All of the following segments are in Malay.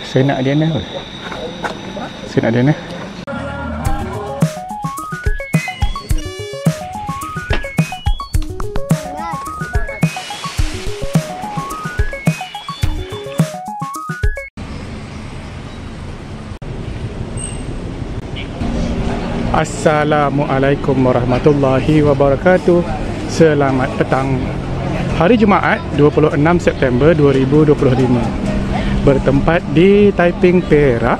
Saya nak Diana apa? Saya nak Diana. Assalamualaikum warahmatullahi wabarakatuh. Selamat petang. Hari Jumaat 26 September 2025. Bertempat di Taiping, Perak.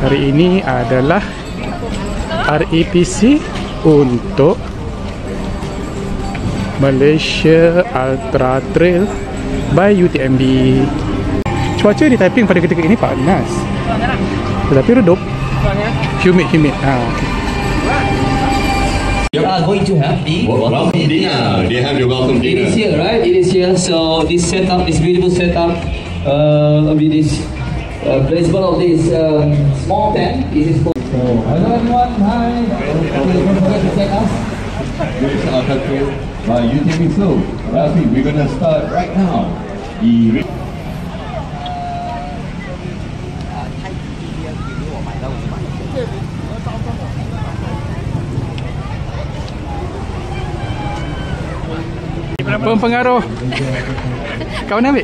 Hari ini adalah REPC untuk Malaysia Ultra Trail by UTMB. Cuaca di Taiping pada ketika ini panas, tetapi redup. Humid. You are going to have the welcome dinner. They have your welcome dinner. It is here, right? It is here. So this setup, this beautiful setup, with this placement of this small tent. This is for. Hello everyone. Hi. Don't forget to check us. This is our country by UTMB Flow. Rafi, we're gonna start right now. Pempengaruh. Kawan ambil.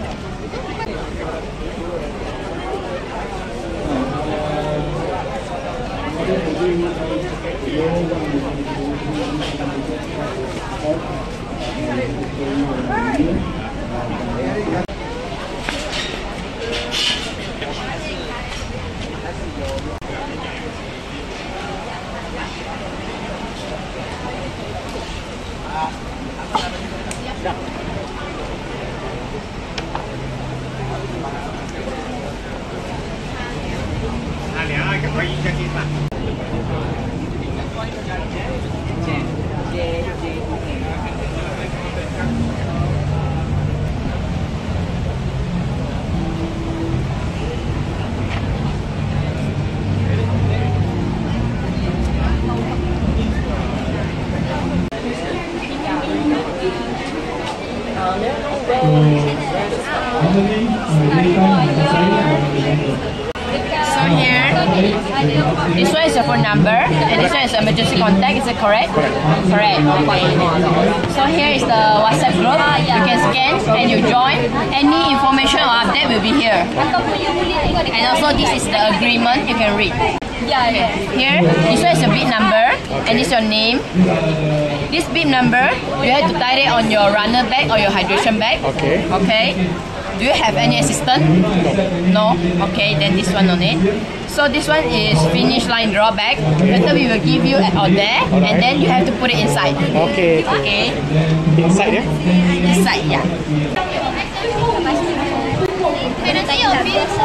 So here, this one is your phone number and this one is emergency contact. Is it correct? Correct. Okay. So here is the WhatsApp group. You can scan and you join. Any information or update will be here. And also this is the agreement you can read. Okay. Here, this one is your bib number and this is your name. This bib number, you have to tie it on your runner bag or your hydration bag. Okay. Okay. Do you have any assistant? No. Okay, then this one on it. So this one is finish line drawback. Later we will give you on there, and then you have to put it inside. Okay. Okay. Inside, yeah? Inside, yeah. Can I see your bills?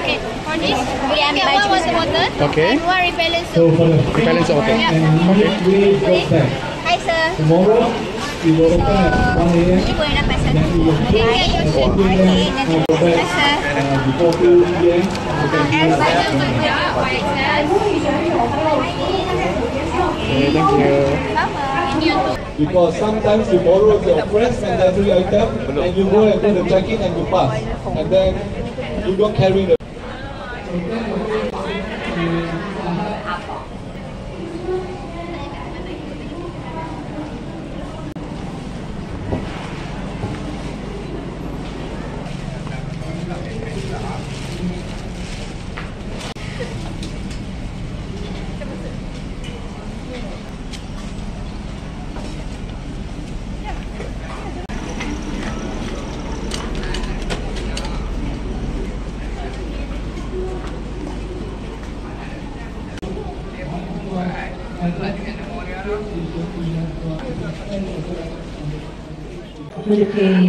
Okay, for this, we have one water bottle Okay. and one repellent So soap. for the Repellent soap, okay. okay. Hi sir. Tomorrow we will open at 1 a.m. You go enough sir. Okay, okay, that's sir. Before 2 p.m. Okay, thank you. Because sometimes you borrow your friends and their free item and you go and do the check-in and you pass. And then you don't carry the...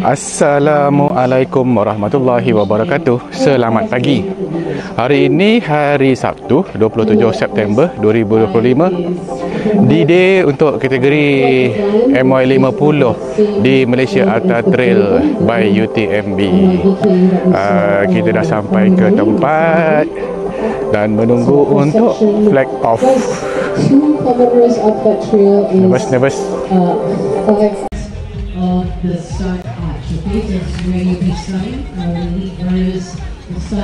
Assalamualaikum warahmatullahi wabarakatuh. Selamat pagi. Hari ini hari Sabtu 27 September 2025. D-Day untuk kategori MY50 di Malaysia Ultra Trail by UTMB. Kita dah sampai ke tempat dan menunggu untuk flag off. Nervous. Of the start arch. Okay, so it's where you be starting. Our lead runners Morning.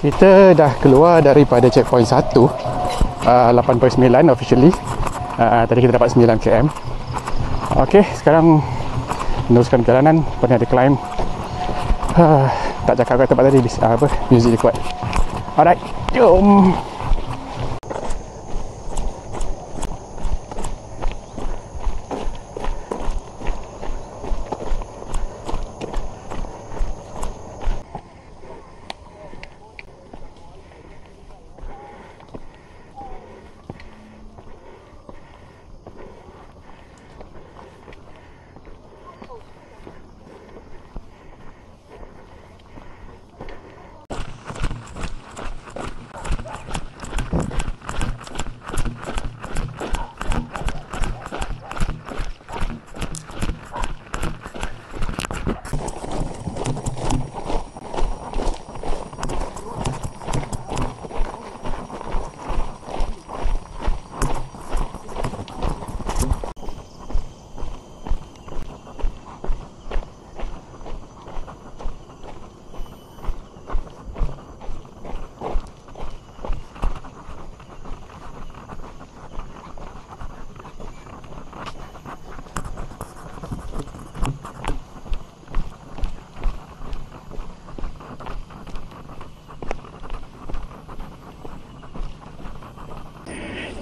Kita dah keluar daripada checkpoint 1, 8.9 officially. Tadi kita dapat 9 km. Okey, sekarang meneruskan perjalanan. Pernah ada climb. Tak cakap kat tempat tadi, muzik dia kuat. Alright, jom.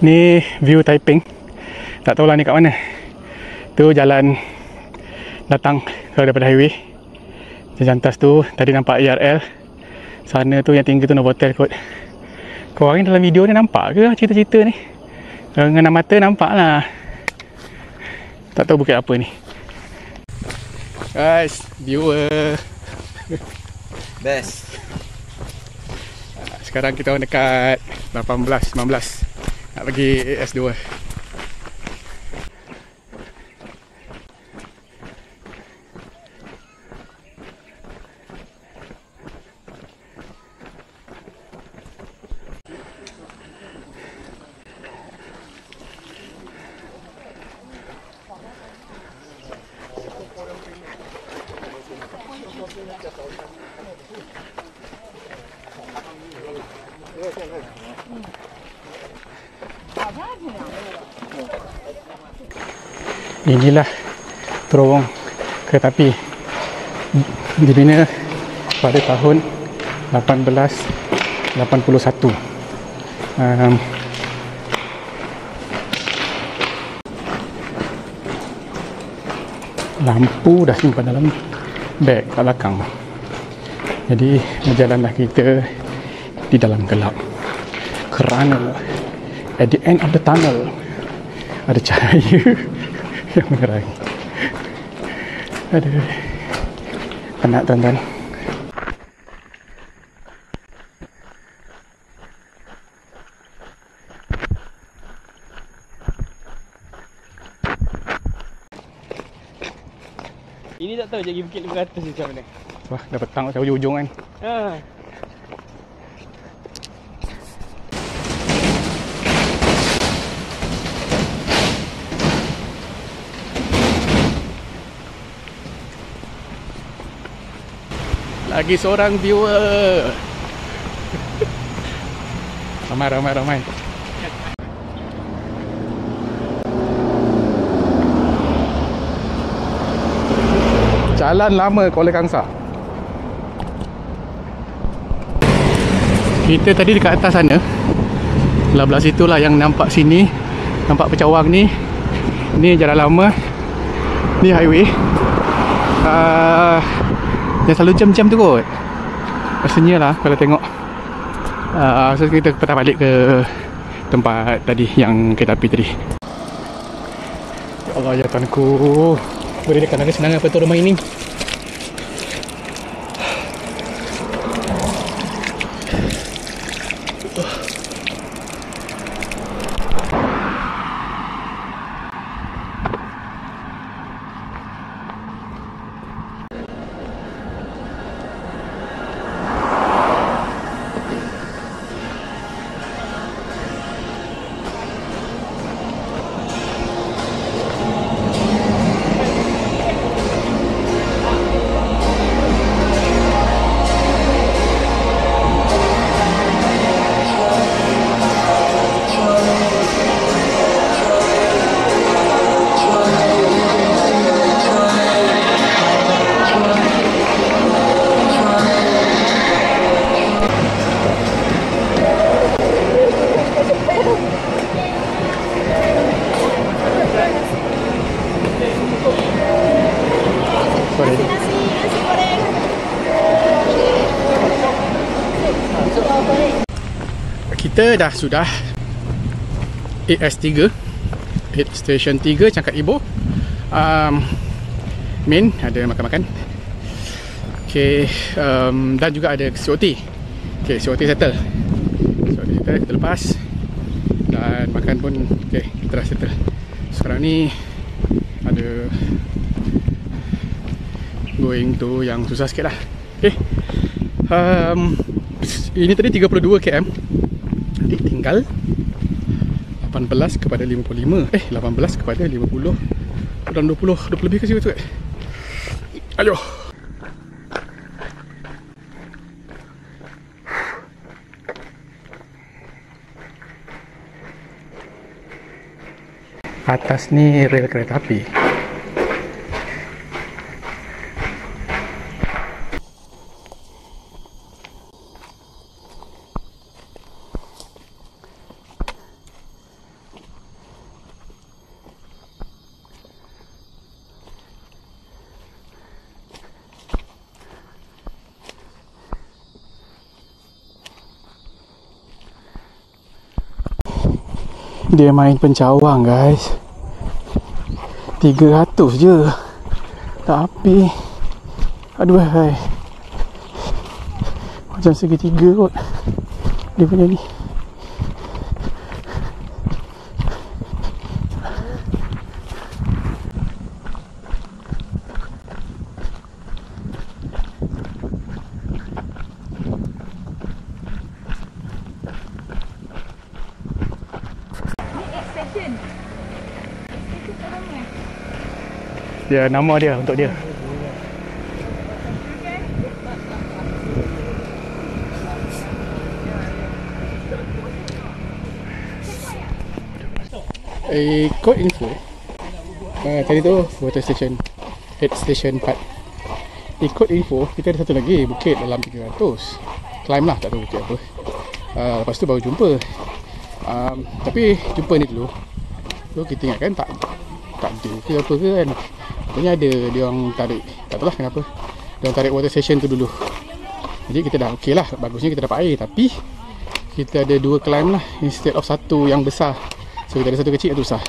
Ni view Taiping. Tak tahulah ni kat mana. Tu jalan datang kalau daripada highway. Jantas tu tadi nampak IRL. Sana tu yang tinggi tu Novotel kot. Korang ni dalam video ni nampak ke cerita-cerita ni? Dengan mata nampak lah. Tak tahu bukit apa ni. Guys, viewer. Best. Sekarang kita dekat 18, 19. Nak pergi S2. Inilah terowong kereta api dibina pada tahun 1881. Lampu dah simpan dalam beg kat belakang. Jadi berjalanlah kita di dalam gelap kerana at the end of the tunnel ada cahaya yang menerangi. Aduh, penat tuan-tuan. Ini tak tahu jadi Bukit 500 macam mana. Wah, dah petang macam hujung-hujung kan. Ha. Lagi seorang viewer. Ramai. Jalan lama Kuala Kangsar. Kita tadi dekat atas sana. Belah situ lah yang nampak sini. Nampak pecawang ni. Ni jalan lama. Ni highway. Dia selalu jam-jam tu kot. Rasanya lah kalau tengok. So kita patah balik ke tempat tadi yang kereta api tadi. Ya Allah ya Tuanku. Boleh dekat kesenangan apa tu rumah ini. Kita sudah 8S3 8 Station 3 Cangkat Ipoh. Main ada makan-makan. Okay, dan juga ada COT. Okay, COT settle. Kita lepas. Dan makan pun okay, kita dah settle. Sekarang ni ada going to yang susah sikit lah. Okay, ini tadi 32 km. Jadi tinggal 18 kepada 55. 18 kepada 50. Dalam 20 lebih ke situ kot. Ayo. Atas ni rel kereta api. Dia main pencawang guys. 300 je. Tapi aduh hai. Macam segitiga kot dia punya ni. Ya, nama dia untuk dia. Code info. Tadi tu water station, head station 4. Ikut info, kita ada satu lagi bukit dalam 300. Climb lah, tak tahu bukit apa. Lepas tu baru jumpa. Tapi jumpa ni dulu. So kita ingat kan tak ada ke apa ke kan. Rupanya ada dia orang tarik, tak tahu lah kenapa. Dia orang tarik water station tu dulu. Jadi kita dah okey lah, bagusnya kita dapat air. Tapi kita ada 2 climb lah instead of satu yang besar. So kita ada satu kecil, itu susah.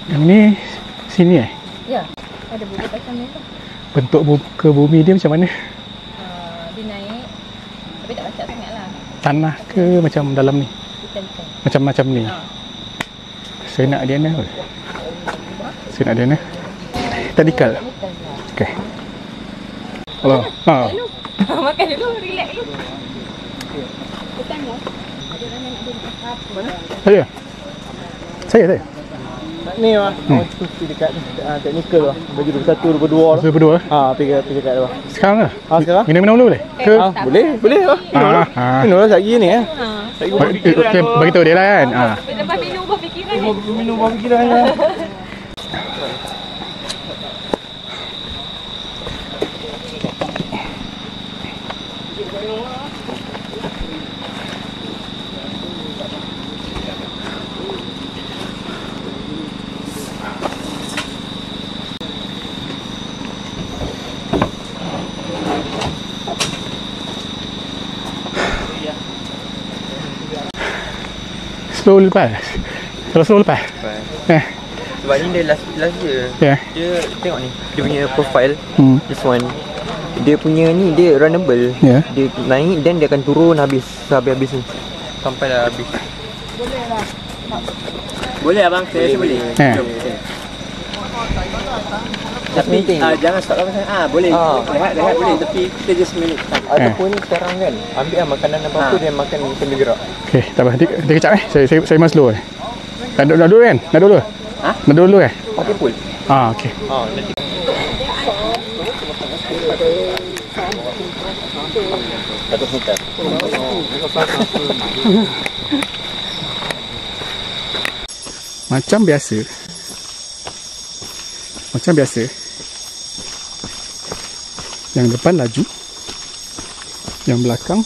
Yang ni sini Ya, ada bubuk kat sana tu. Bentuk muka bumi dia macam mana? Dia naik, tapi tak rancak sangat lah. Tanah ke macam dalam ni? Bukan. Macam ni. Saya nak dia ni. Saya nak dia ni. Tadikal. Okey. Hello. Makan dulu, relax dulu. Saya. Ni lah. Tu dekat ni. Teknikal lah. Bagi 21, 22 lah. 22? Pergi dekat bawah. Sekarang ke? Sekarang? Minum dulu boleh? Ke? Boleh lah. Minum lah sekejap ni Okay, bagi tahu dia lah kan. Lepas minum ubah fikiran ni. Minum ubah fikiran lah. Slow lepas. Kalau slow lepas? Sebab ni dia last je. Dia tengok ni, dia punya profile. This one. Dia punya ni, dia runnable. Dia naik dan dia akan turun habis ni. Sampai dah habis. Boleh abang, saya rasa boleh. Tapi jangan stop lama sangat. Boleh. Rehat boleh, tapi kita just minit. Ataupun sekarang kan, ambil makanan apa-apa dia makan sambil gerak. Okey, tak apa. Dia kejap Saya memang slow Nak duduk kan? Nak duduk dulu? Nak duduk dulu kan? Pakai pool. Okey. Nanti Macam biasa, yang depan laju, yang belakang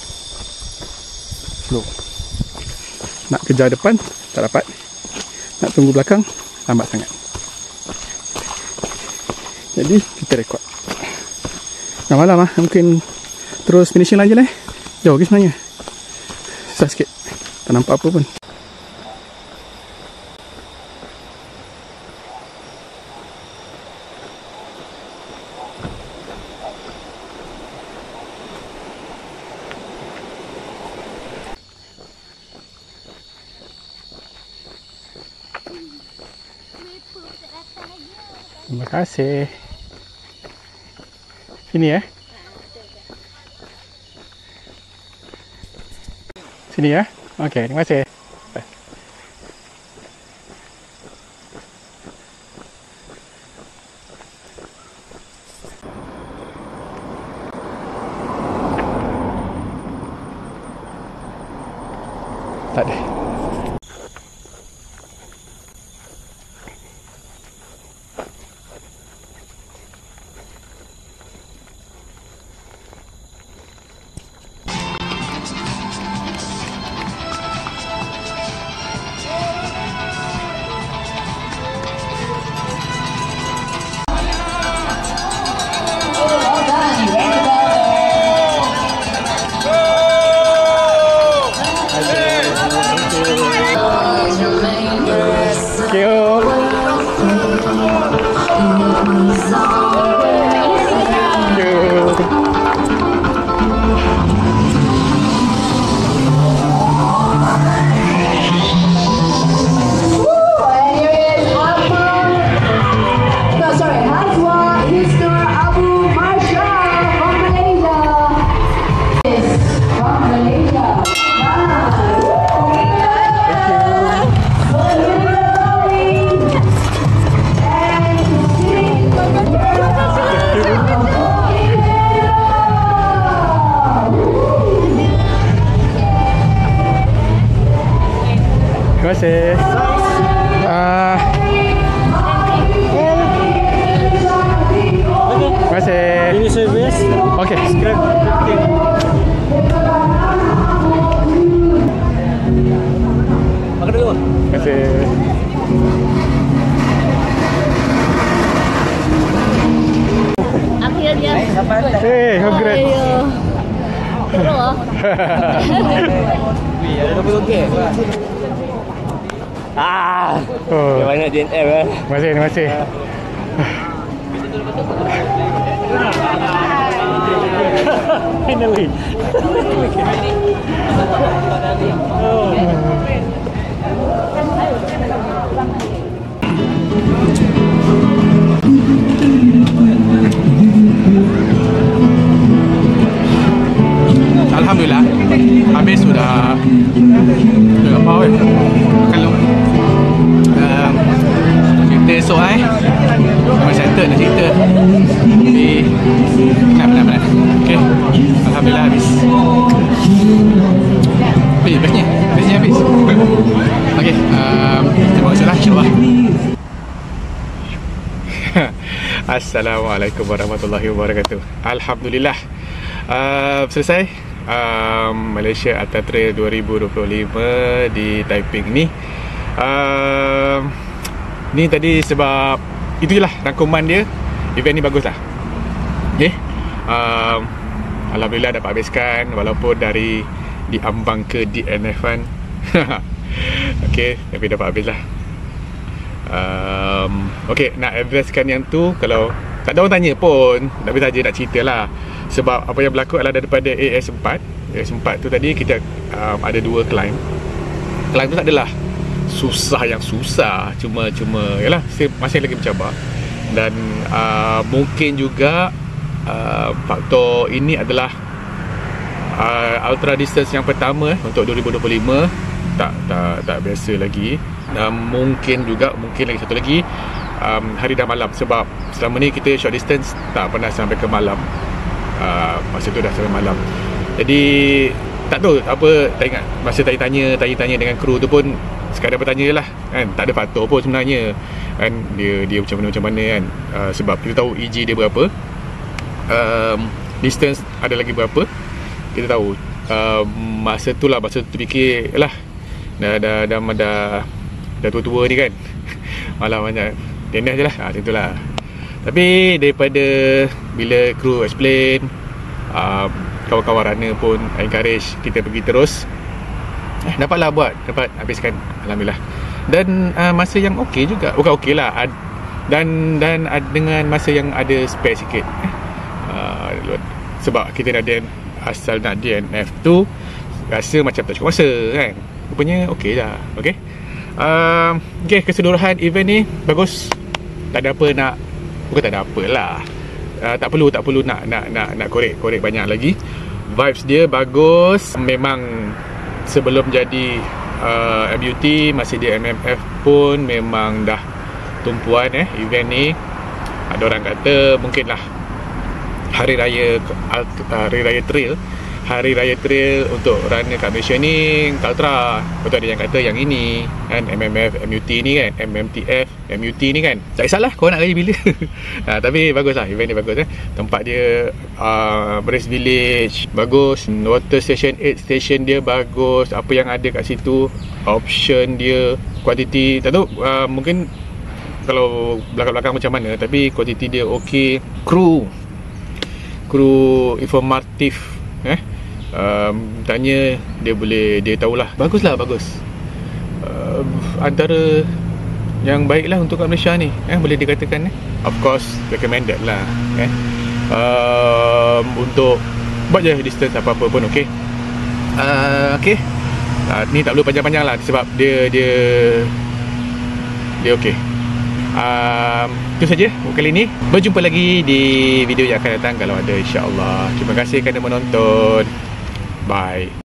slow. Nak kejar depan tak dapat, nak tunggu belakang lambat sangat. Jadi kita rekod. Dah malam mungkin terus finishing lagi lah. Jauh lagi sebenarnya, susah sikit, tak nampak apa pun. Terima kasih. Sini Sini Okey, terima kasih. Tak ada. Terima kasih. Terima kasih. ini service. Okey. Subscribe. Makan dulu. Terima kasih. Akhirnya. Hey, congrats. Terus. Ada double okey. Oh. Yang banyak DNF Terima kasih, terima kasih. Finally. Alhamdulillah, habis sudah apa kalau kita esok memang settle dah cerita, tapi penat. Okay, Alhamdulillah habis. Bestnya habis. Okay, kita masuklah insyaAllah. Assalamualaikum warahmatullahi wabarakatuh. Alhamdulillah, selesai Malaysia Ultra Trail 2025 di Taiping ni. Ni tadi sebab itu je lah rangkuman dia. Event ni bagus lah. Okay, Alhamdulillah dapat habiskan, walaupun dari diambang ke DNF kan. Okay, tapi dapat habis lah. Okay, nak addresskan yang tu, kalau tak ada orang tanya pun, tapi saja nak cerita lah. Sebab apa yang berlaku adalah daripada AS4 tu tadi kita ada 2 climb. Climb tu tak adalah susah yang susah, cuma yalah, masih lagi mencabar. Dan mungkin juga faktor ini adalah ultra distance yang pertama untuk 2025 tak biasa lagi. Dan mungkin lagi satu lagi, hari dan malam. Sebab selama ni kita short distance tak pernah sampai ke malam. Masa tu dah sampai malam. Jadi tak tahu apa, tak ingat. Masa tanya-tanya dengan kru tu pun sekadar bertanya lah kan, tak ada faktor pun sebenarnya kan, dia macam mana kan. Sebab kita tahu EG dia berapa, distance ada lagi berapa, kita tahu. Masa tu fikir lah, dah tua-tua ni kan. Malah banyak tenis je lah, macam tu lah. Tapi daripada bila kru explain, kawan-kawan runner pun encourage kita pergi terus, dapat habiskan, alhamdulillah. Dan masa yang okey juga, bukan okey lah, dan dengan masa yang ada spare sikit. Sebab kita asal nak DNF tu rasa macam tak cukup masa kan, rupanya okey dah. Okay, keseluruhan event ni bagus. Tak ada apa nak, bukan tak ada apa lah, tak perlu nak korek banyak lagi. Vibes dia bagus. Memang sebelum jadi MUT, masih di MMF pun memang dah tumpuan event ni. Ada orang kata mungkinlah Hari Raya Trail untuk runner kat Malaysia ni Ultra. Betul, ada yang kata yang ini kan, MMF, MUT ni kan, MMTF, MUT ni kan, tak kisahlah kau nak raya bila. Tapi bagus lah, event ni bagus. Tempat dia Brace Village bagus, Water Station 8 station dia bagus. Apa yang ada kat situ, option dia, kuantiti tak tahu, mungkin kalau belakang-belakang macam mana, tapi kuantiti dia okey. Kru informatif, tanya dia tahulah. Bagus. Antara yang baik lah untuk kat Malaysia ni, boleh dikatakan. Of course recommended lah untuk buat je distance apa-apa pun okey. Ni tak perlu panjang-panjang lah, sebab dia okey. Itu saja kali ni. Berjumpa lagi di video yang akan datang kalau ada, insya-Allah. Terima kasih kerana menonton. Bye.